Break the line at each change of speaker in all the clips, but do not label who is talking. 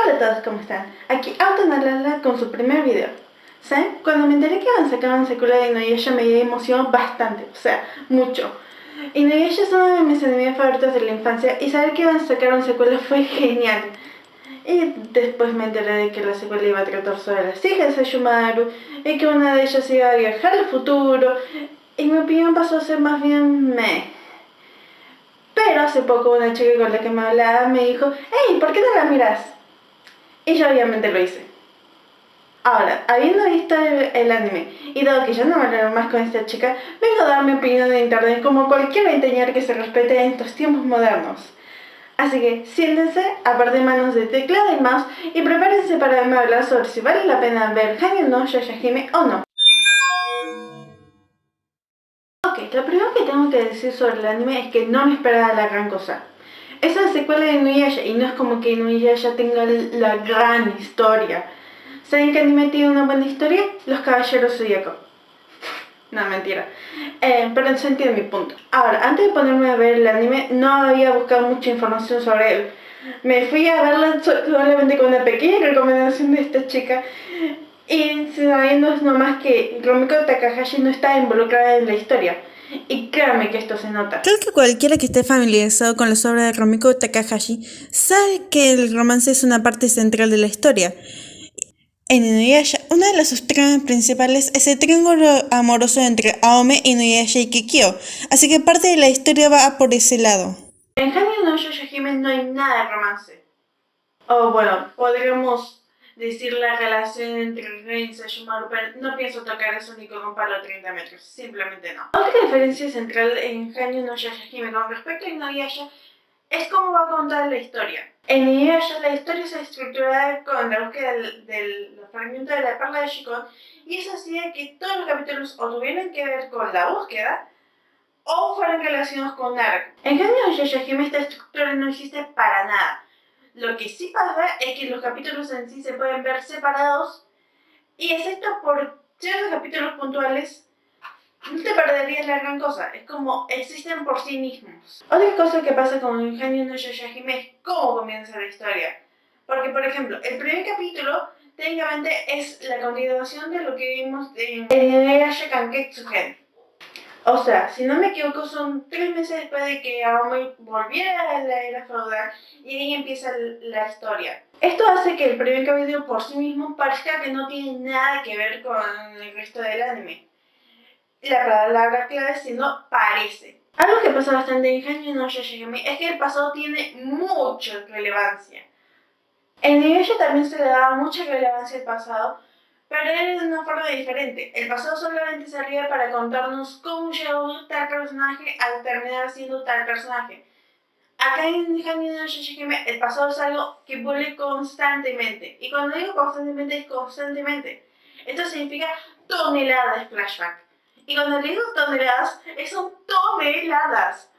Hola a todos, ¿cómo están? Aquí Autonalala con su primer video. ¿Saben? Cuando me enteré que iban a sacar una secuela de Inuyasha me emocionó bastante, o sea, mucho. Inuyasha es uno de mis animes favoritos de la infancia y saber que iban a sacar una secuela fue genial. Y después me enteré de que la secuela iba a tratar sobre las hijas de Shumaru y que una de ellas iba a viajar al futuro y mi opinión pasó a ser más bien meh. Pero hace poco una chica con la que me hablaba me dijo, hey, ¿por qué no la miras? Y yo obviamente lo hice. Ahora, habiendo visto el anime y dado que ya no me hablaron más con esta chica, vengo a dar mi opinión de internet como cualquier veinteañero que se respete en estos tiempos modernos. Así que siéntense, aparten manos de teclado y mouse y prepárense para verme hablar sobre si vale la pena ver Hanyou no Yoshihime o no. Ok, lo primero que tengo que decir sobre el anime es que no me esperaba la gran cosa. Es una secuela de Inuyasha y no es como que Inuyasha tenga la gran historia. ¿Saben qué anime tiene una buena historia? Los Caballeros Zodíaco. No, mentira. Pero se entiende mi punto. Ahora, antes de ponerme a ver el anime, no había buscado mucha información sobre él. Me fui a verla solamente con una pequeña recomendación de esta chica. Y sabiendo nomás que Rumiko Takahashi no está involucrada en la historia. Y créanme que esto se nota.
Creo que cualquiera que esté familiarizado con las obras de Rumiko Takahashi sabe que el romance es una parte central de la historia. En Inuyasha, una de las tramas principales es el triángulo amoroso entre Aome, Inuyasha y Kikyo, así que parte de la historia va por ese lado.
En Hanyou no Yoshihime no hay nada de romance. O bueno, podríamos decir la relación entre Rein y Sesshomaru, pero no pienso tocar eso ni con un palo a 30 metros, simplemente no. Otra diferencia central en Hanyou no Yoshihime con respecto a Inuyasha es cómo va a contar la historia. En Inuyasha la historia se estructura con la búsqueda del fragmento de la perla de Shikon y eso hacía que todos los capítulos o tuvieran que ver con la búsqueda o fueran relacionados con Naruto. En Hanyou no Yoshihime esta estructura no existe para nada. Lo que sí pasa es que los capítulos en sí se pueden ver separados y excepto por ciertos capítulos puntuales no te perderías la gran cosa, es como existen por sí mismos. Otra cosa que pasa con Hanyou no Yoshihime es cómo comienza la historia. Porque, por ejemplo, el primer capítulo técnicamente es la continuación de lo que vimos en Inuyasha Kanketsugen. O sea, si no me equivoco, son 3 meses después de que Aomori volviera a la era feudal y ahí empieza la historia. Esto hace que el primer capítulo por sí mismo parezca que no tiene nada que ver con el resto del anime. La palabra clave siendo parece. Algo que pasa bastante en Hanyou no Yoshihime es que el pasado tiene mucha relevancia. En Inuyasha también se le daba mucha relevancia al pasado, pero era de una forma diferente. El pasado solamente servía para contarnos cómo llegó tal personaje al terminar siendo tal personaje. Acá en Hanyou no Yoshihime el pasado es algo que vuelve constantemente. Y cuando digo constantemente es constantemente. Esto significa toneladas de flashback. Y cuando digo toneladas, son toneladas.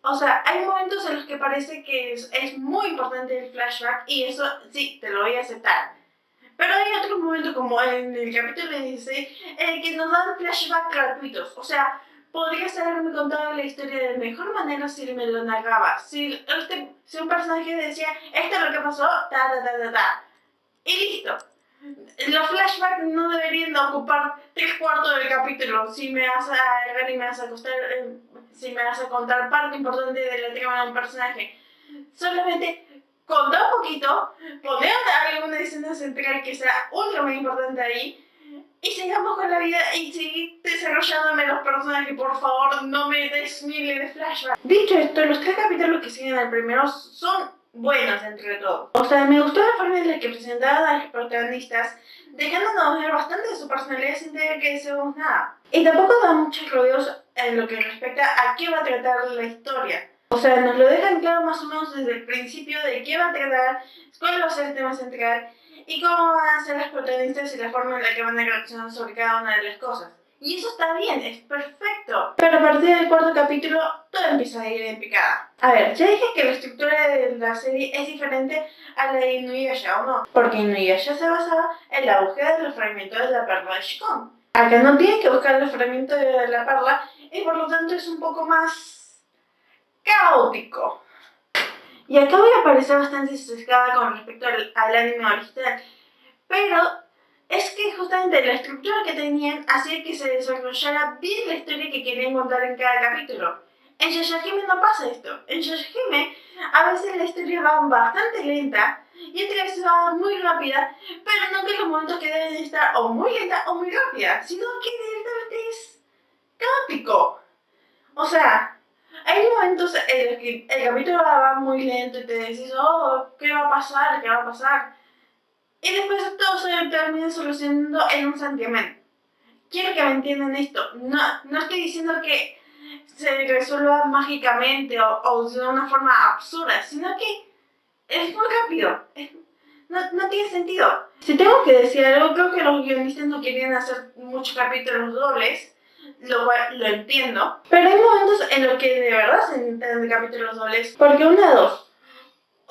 O sea, hay momentos en los que parece que es muy importante el flashback y eso sí, te lo voy a aceptar. Pero hay otros momentos como en el capítulo 16 en el que nos dan flashbacks gratuitos. O sea, podrías haberme contado la historia de mejor manera si me lo narraba. Si un personaje decía, esto es lo que pasó, y listo. Los flashbacks no deberían de ocupar 3/4 del capítulo si me vas a agarrar y me vas a costar, si me vas a contar parte importante de la trama de un personaje. Solamente contar un poquito, poner alguna escena central que sea ultra muy importante ahí y sigamos con la vida y seguir desarrollándome los personajes. Por favor, no me des miles de flashbacks. Dicho esto, los 3 capítulos que siguen al primero son buenos entre todos. O sea, me gustó la forma en la que presentaban a los protagonistas, dejándonos ver bastante de su personalidad sin tener que decirnos nada. Y tampoco da muchos rodeos en lo que respecta a qué va a tratar la historia. O sea, nos lo dejan claro más o menos desde el principio de qué va a tratar, cuál va a ser el tema central y cómo van a ser las protagonistas y la forma en la que van a reaccionar sobre cada una de las cosas. Y eso está bien, es perfecto. Pero a partir del 4.º capítulo, todo empieza a ir en picada. A ver, ya dije que la estructura de la serie es diferente a la de Inuyasha, ¿o no? Porque Inuyasha se basaba en la búsqueda de los fragmentos de la perla de Shikon. Acá no tiene que buscar los fragmentos de la perla y por lo tanto es un poco más caótico. Y acá voy a parecer bastante sesgada con respecto al anime original, pero es que justamente la estructura que tenían hacía que se desarrollara bien la historia que querían contar en cada capítulo. En Shishahime no pasa esto. En Shishahime a veces la historia va bastante lenta y otra vez va muy rápida, pero no que los momentos que deben estar o muy lenta o muy rápida, sino que directamente es caótico. O sea, hay momentos en los que el capítulo va muy lento y te decís, oh, ¿qué va a pasar? ¿Qué va a pasar? Y después todo se termina solucionando en un santiamén. Quiero que me entiendan esto. No estoy diciendo que se resuelva mágicamente o de una forma absurda, sino que es muy rápido. No tiene sentido. Si tengo que decir algo, creo que los guionistas no querían hacer muchos capítulos dobles, lo cual lo entiendo. Pero hay momentos en los que de verdad se necesitan capítulos dobles, porque una de dos.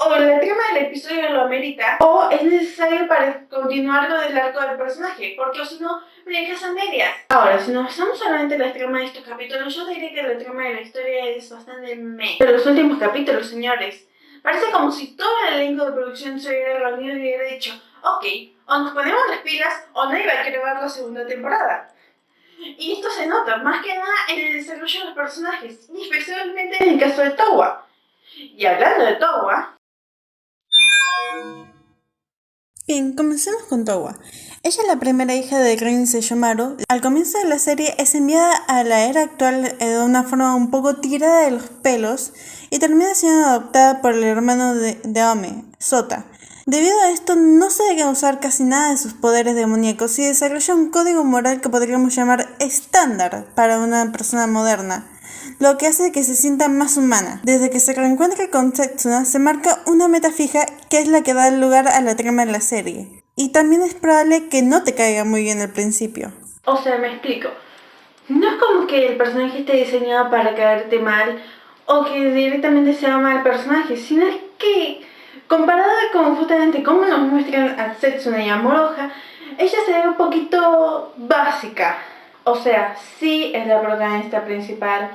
O la trama del episodio lo amerita, o es necesario para continuar con el arco del personaje, porque si no, me dejas a medias. Ahora, si nos basamos solamente en la trama de estos capítulos, yo diría que la trama de la historia es bastante meh. Pero los últimos capítulos, señores, parece como si todo el elenco de producción se hubiera reunido y hubiera dicho, ok, o nos ponemos las pilas o nadie va a querer ver la segunda temporada. Y esto se nota, más que nada en el desarrollo de los personajes, y especialmente en el caso de Towa. Y hablando de Towa,
Bien, comencemos con Towa. Ella es la primera hija de Rin Sesshomaru. Al comienzo de la serie es enviada a la era actual de una forma un poco tirada de los pelos y termina siendo adoptada por el hermano de Aome, Sota. Debido a esto no se deja usar casi nada de sus poderes demoníacos y desarrolla un código moral que podríamos llamar estándar para una persona moderna, lo que hace que se sienta más humana. Desde que se reencuentra con Setsuna se marca una meta fija que es la que da lugar a la trama de la serie. Y también es probable que no te caiga muy bien al principio.
o sea, me explico. No es como que el personaje esté diseñado para caerte mal o que directamente sea mal personaje, sino es que comparada con justamente cómo nos muestran a Setsuna y a Moroha, ella se ve un poquito básica. O sea, sí es la protagonista principal,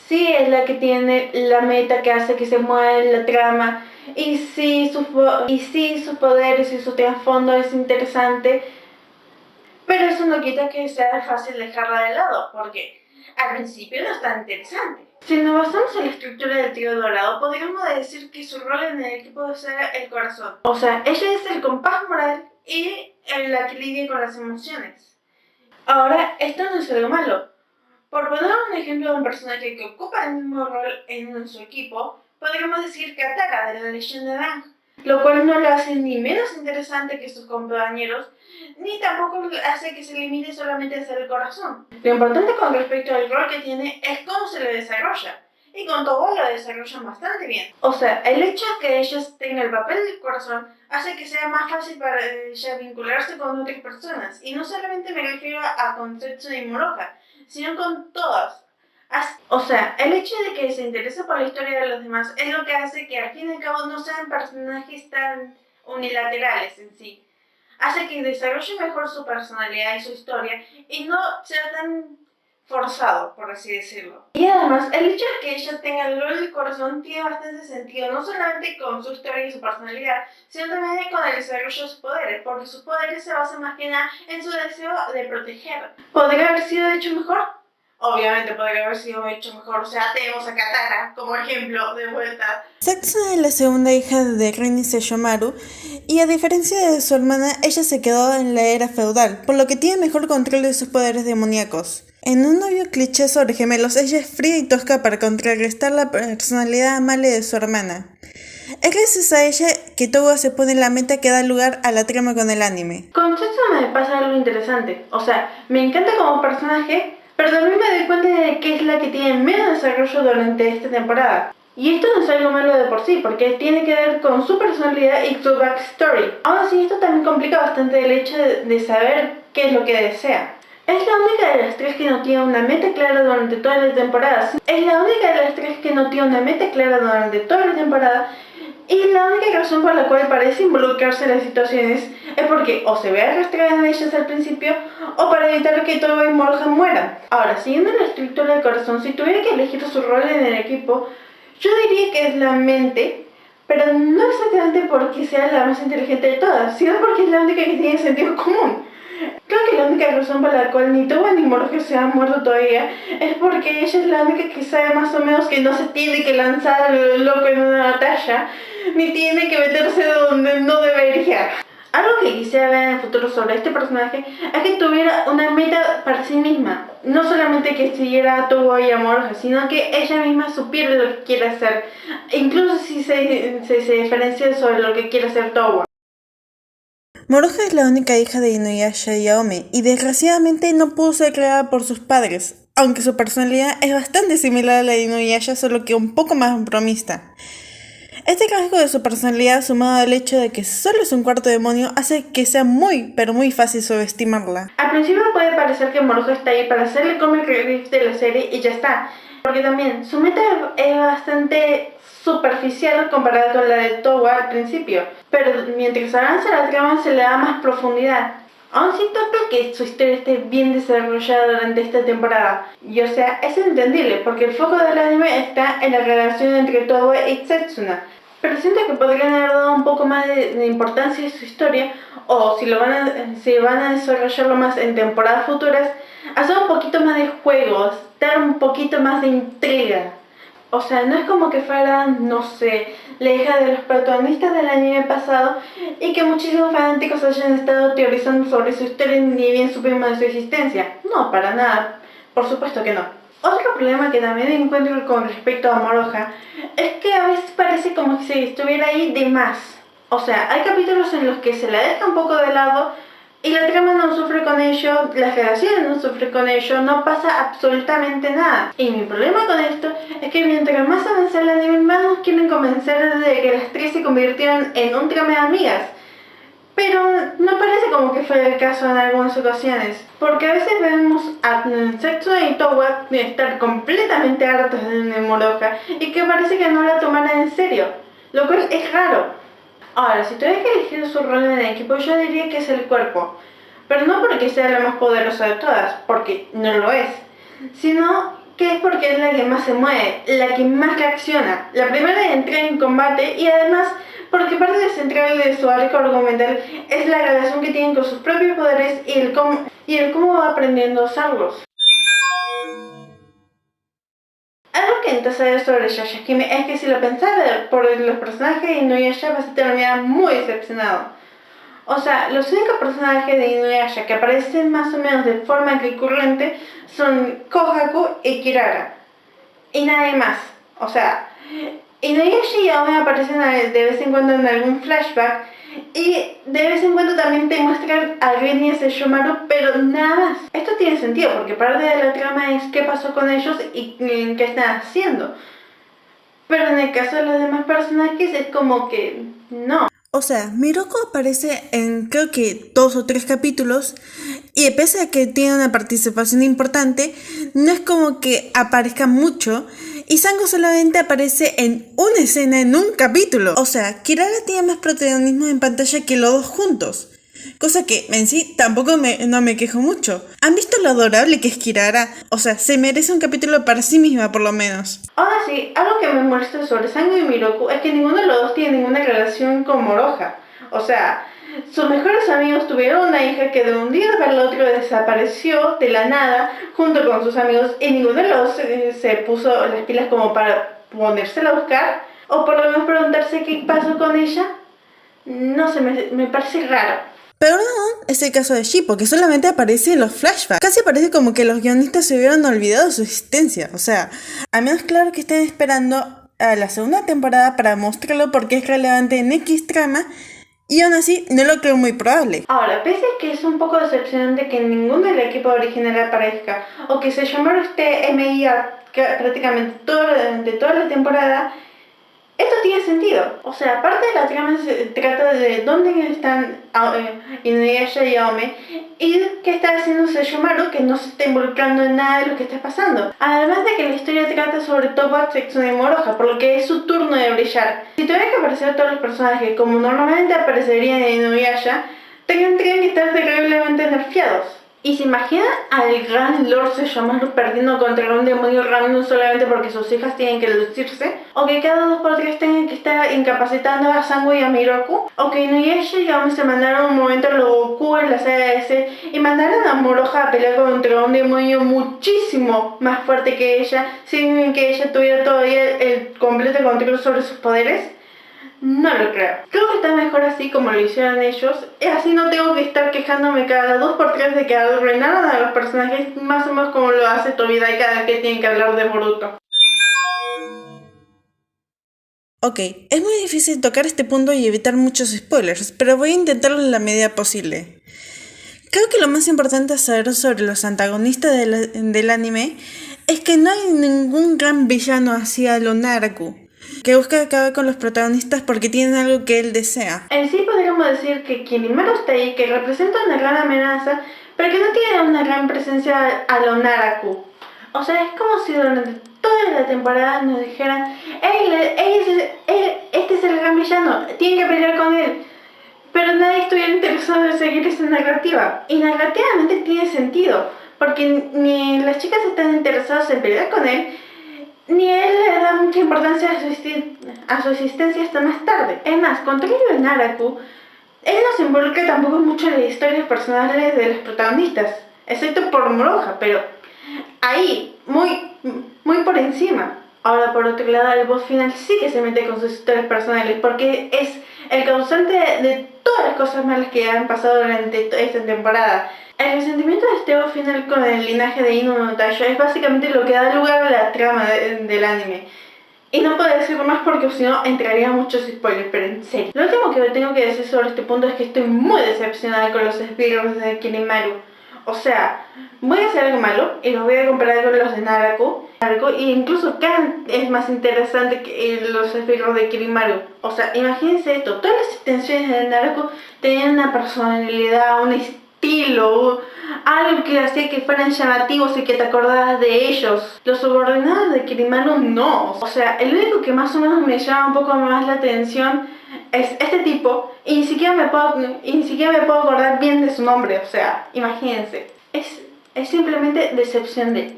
sí es la que tiene la meta que hace que se mueva la trama, y sí sus poderes y su trasfondo es interesante, pero eso no quita que sea fácil dejarla de lado, porque al principio no es tan interesante. Si nos basamos en la estructura del trío dorado, podríamos decir que su rol en el equipo es ser el corazón. O sea, ella es el compás moral y la que lidia con las emociones. Ahora, esto no es algo malo. Por poner un ejemplo de un personaje que ocupa el mismo rol en su equipo, podríamos decir que Katara de la leyenda de Aang, lo cual no lo hace ni menos interesante que sus compañeros, ni tampoco hace que se limite solamente a ser el corazón. Lo importante con respecto al rol que tiene es cómo se le desarrolla, y con todo lo desarrollan bastante bien. O sea, el hecho de que ellos tengan el papel del corazón hace que sea más fácil para ella vincularse con otras personas, y no solamente me refiero a Concepción y Moroha, sino con todas. O sea, el hecho de que se interese por la historia de los demás es lo que hace que al fin y al cabo no sean personajes tan unilaterales en sí. Hace que desarrolle mejor su personalidad y su historia y no sea tan forzado, por así decirlo. Y además, el hecho de que ella tenga el rol del corazón tiene bastante sentido, no solamente con su historia y su personalidad, sino también con el desarrollo de sus poderes, porque sus poderes se basan más que nada en su deseo de proteger. ¿Podría haber sido hecho mejor? Obviamente podría haber sido hecho mejor, o sea, tenemos a Katara como ejemplo de vuelta.
Setsuna es la segunda hija de Rin Sesshomaru y a diferencia de su hermana, ella se quedó en la era feudal, por lo que tiene mejor control de sus poderes demoníacos. En un obvio cliché sobre gemelos, ella es fría y tosca para contrarrestar la personalidad amable de su hermana. Es gracias a ella que Towa se pone la meta que da lugar a la trama con el anime.
Con Setsuna me pasa algo interesante, o sea, me encanta como personaje, pero también me doy cuenta de que es la que tiene menos desarrollo durante esta temporada. Y esto no es algo malo de por sí, porque tiene que ver con su personalidad y su backstory. Aún así, esto también complica bastante el hecho de saber qué es lo que desea. Es la única de las tres que no tiene una meta clara durante toda la temporada. Es la única de las tres que no tiene una meta clara durante toda la temporada. Y la única razón por la cual parece involucrarse en las situaciones es porque o se ve arrastrada en ellas al principio o para evitar que Towa y Moroha mueran. Ahora, siguiendo la estructura del corazón, si tuviera que elegir su rol en el equipo, yo diría que es la mente, Pero no exactamente porque sea la más inteligente de todas, sino porque es la única que tiene sentido común. Creo que la única razón por la cual ni Towa ni Moroha se han muerto todavía es porque ella es la única que sabe más o menos que no se tiene que lanzar a lo loco en una batalla, ni tiene que meterse donde no debería. Algo que quisiera ver en el futuro sobre este personaje es que tuviera una meta para sí misma. No solamente que siguiera a Towa y a Moroha, sino que ella misma supiera lo que quiere hacer, incluso si se diferencia sobre lo que quiere hacer Towa.
Moroha es la única hija de Inuyasha y Aome, y desgraciadamente no pudo ser creada por sus padres, aunque su personalidad es bastante similar a la de Inuyasha, solo que un poco más bromista. Este rasgo de su personalidad, sumado al hecho de que solo es un cuarto demonio, hace que sea muy, pero muy fácil subestimarla.
Al principio puede parecer que Moroha está ahí para hacer el comic relief de la serie y ya está, porque también su meta es bastante superficial comparada con la de Towa al principio, pero mientras avanza la trama se le da más profundidad. Aún siento que su historia esté bien desarrollada durante esta temporada, y o sea, es entendible porque el foco del anime está en la relación entre Towa y Setsuna, pero siento que podrían haber dado un poco más de importancia a su historia, o si van a desarrollarlo más en temporadas futuras, hacer un poquito más de juegos, dar un poquito más de intriga. O sea, no es como que fuera, no sé, la hija de los protagonistas del anime pasado y que muchísimos fanáticos hayan estado teorizando sobre su historia y ni bien supimos de su existencia. No, para nada. Por supuesto que no. Otro problema que también encuentro con respecto a Moroha es que a veces parece como si estuviera ahí de más. O sea, hay capítulos en los que se la deja un poco de lado y la trama no sufre con ello, las relaciones no sufren con ello, no pasa absolutamente nada. Y mi problema con esto es que mientras más avanza el anime, más nos quieren convencer de que las tres se convirtieron en un trama de amigas. Pero no parece como que fue el caso en algunas ocasiones, porque a veces vemos a Setsuna y Towa estar completamente hartas de Moroha y que parece que no la tomaran en serio, lo cual es raro. Ahora, si tuviera que elegir su rol en el equipo, yo diría que es el cuerpo, pero no porque sea la más poderosa de todas, porque no lo es, sino que es porque es la que más se mueve, la que más reacciona, la primera en entrar en combate y además porque parte central de su arco argumental es la relación que tienen con sus propios poderes y el cómo va aprendiendo a usarlos. Algo que necesitas saber sobre Yashahime es que si lo pensás por los personajes de Inuyasha vas a terminar muy decepcionado. O sea, los únicos personajes de Inuyasha que aparecen más o menos de forma recurrente son Kohaku y Kirara. Y nadie más. O sea, Inuyasha y Aome aparecen de vez en cuando en algún flashback y de vez en cuando también te muestran a Rin y a Sesshomaru, pero nada más. Esto tiene sentido porque parte de la trama es qué pasó con ellos y qué están haciendo. Pero en el caso de los demás personajes es como que no.
O sea, Miroko aparece en creo que 2 o 3 capítulos y pese a que tiene una participación importante, no es como que aparezca mucho y Sango solamente aparece en una escena en un capítulo. O sea, Kirara tiene más protagonismo en pantalla que los dos juntos. Cosa que en sí tampoco no me quejo mucho. ¿Han visto lo adorable que es Kirara? O sea, se merece un capítulo para sí misma por lo menos.
Ahora sí, algo que me molesta sobre Sango y Miroku es que ninguno de los dos tiene ninguna relación con Moroha. O sea, sus mejores amigos tuvieron una hija que de un día para el otro desapareció de la nada junto con sus amigos y ninguno de los dos se puso las pilas como para ponérsela a buscar o por lo menos preguntarse qué pasó con ella. No sé, me parece raro.
Pero no, es el caso de Shippo, que solamente aparece en los flashbacks. Casi parece como que los guionistas se hubieran olvidado de su existencia. O sea, al menos claro que estén esperando a la segunda temporada para mostrarlo porque es relevante en X trama. Y aún así, no lo creo muy probable.
Ahora, pese a que es un poco decepcionante que ninguno del equipo original aparezca, o que Sesshomaru esté MIA prácticamente durante toda la temporada, esto tiene sentido. O sea, aparte de la trama se trata de dónde están Inuyasha y Aome y qué está haciendo Sesshomaru que no se está involucrando en nada de lo que está pasando. Además de que la historia trata sobre Towa, Setsuna y Moroha, por lo que es su turno de brillar. Si tuvieran que aparecer todos los personajes como normalmente aparecerían en Inuyasha, tendrían que estar terriblemente nerfeados. Y se imaginan al gran Lord Sesshomaru perdiendo contra un demonio random solamente porque sus hijas tienen que lucirse, o que cada 2x3 tengan que estar incapacitando a Sango y a Miroku, o que Inuyasha y Yaomi se mandaron un momento a lo Goku en la saga S y mandaron a Moroha a pelear contra un demonio muchísimo más fuerte que ella, sin que ella tuviera todavía el completo control sobre sus poderes. No lo creo. Creo que está mejor así como lo hicieron ellos. Así no tengo que estar quejándome cada 2x3 de que arruinaron a los personajes, más o menos como lo hace Tobidai cada vez que tienen que hablar de Boruto.
Ok, es muy difícil tocar este punto y evitar muchos spoilers, pero voy a intentarlo en la medida posible. Creo que lo más importante a saber sobre los antagonistas del anime es que no hay ningún gran villano así a lo Naraku, que busca acabar con los protagonistas porque tienen algo que él desea.
En sí podríamos decir que Kirimaru está ahí, que representa una gran amenaza, pero que no tiene una gran presencia a lo Naraku. O sea, es como si durante toda la temporada nos dijeran, este es el gran villano, tienen que pelear con él. Pero nadie estuviera interesado en seguir esa narrativa. Y narrativamente tiene sentido, porque ni las chicas están interesadas en pelear con él, ni él le da mucha importancia a su existencia hasta más tarde. Es más, contrario a Naraku, él no se involucra tampoco mucho en las historias personales de los protagonistas, excepto por Moroha, pero ahí, muy por encima. Ahora, por otro lado, el boss final sí que se mete con sus historias personales, porque es el causante de todas las cosas malas que han pasado durante esta temporada. El resentimiento de este boss final con el linaje de Ino no Taisho es básicamente lo que da lugar a la trama del anime. Y no puedo decirlo más porque si no entraría muchos spoilers, pero en serio. Lo último que tengo que decir sobre este punto es que estoy muy decepcionada con los esbirros de Kirimaru. O sea, voy a hacer algo malo y los voy a comparar con los de Naraku. E incluso Kan es más interesante que los esbirros de Kirimaru. O sea, imagínense esto, todas las extensiones de Naraku tenían una personalidad, un estilo, algo que hacía que fueran llamativos y que te acordaras de ellos. Los subordinados de Kirimaru no. O sea, el único que más o menos me llama un poco más la atención es este tipo, y ni siquiera me puedo acordar bien de su nombre. O sea, imagínense. Es simplemente decepcionante.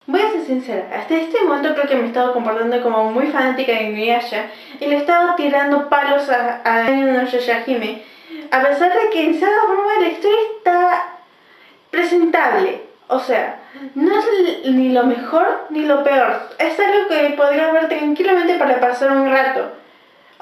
Voy a ser sincera, hasta este momento creo que me he estado comportando como muy fanática de Inuyasha y le he estado tirando palos a Hanyu no Yashahime, a pesar de que en cierta forma la historia está presentable. O sea, no es ni lo mejor ni lo peor, es algo que podría ver tranquilamente para pasar un rato.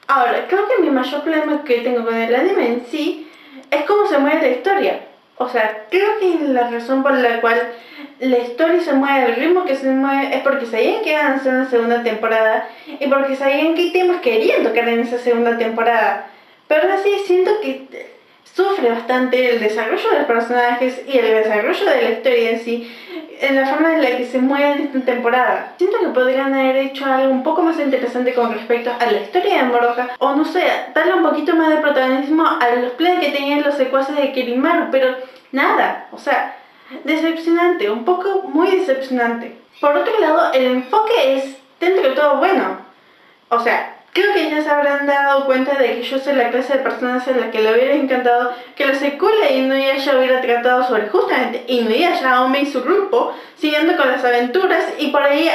Ahora, creo que mi mayor problema que tengo con el anime en sí es cómo se mueve la historia. O sea, creo que la razón por la cual la historia se mueve al ritmo que se mueve es porque sabían que iban a hacer una segunda temporada y porque sabían qué temas querían tocar en esa segunda temporada. Pero aún así siento que sufre bastante el desarrollo de los personajes y el desarrollo de la historia en sí, en la forma en la que se mueve en esta temporada. Siento que podrían haber hecho algo un poco más interesante con respecto a la historia de Moroha, o no sé, darle un poquito más de protagonismo a los planes que tenían los secuaces de Kirimaru, pero nada, o sea, decepcionante, un poco muy decepcionante. Por otro lado, el enfoque es dentro de todo bueno. O sea, creo que ya se habrán dado cuenta de que yo soy la clase de personas en la que le hubiera encantado que la secuela de Inuyasha hubiera tratado sobre justamente Inuyasha, Ome y su grupo, siguiendo con las aventuras, y por ahí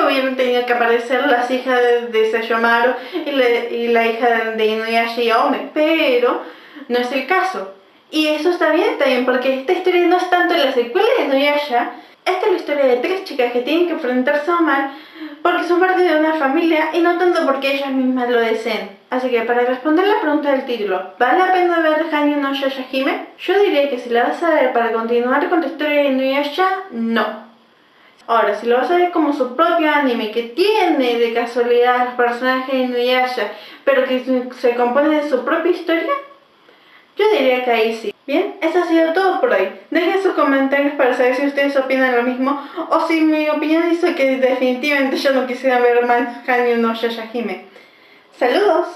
hubieran tenido que aparecer las hijas de Sesshomaru y la hija de Inuyasha y Ome, pero no es el caso. Y eso está bien, porque esta historia no es tanto la secuela de Inuyasha. Esta es la historia de 3 chicas que tienen que enfrentarse a mal porque son parte de una familia y no tanto porque ellas mismas lo deseen. Así que para responder la pregunta del título, ¿vale la pena ver Hanyu no Yashahime? Yo diría que si la vas a ver para continuar con la historia de Inuyasha, no. Ahora, si lo vas a ver como su propio anime, que tiene de casualidad los personajes de Inuyasha, pero que se compone de su propia historia, yo diría que ahí sí. Bien, eso ha sido todo por hoy. Dejen sus comentarios para saber si ustedes opinan lo mismo o si mi opinión hizo que definitivamente yo no quisiera ver más Hanyu no Yashahime. ¡Saludos!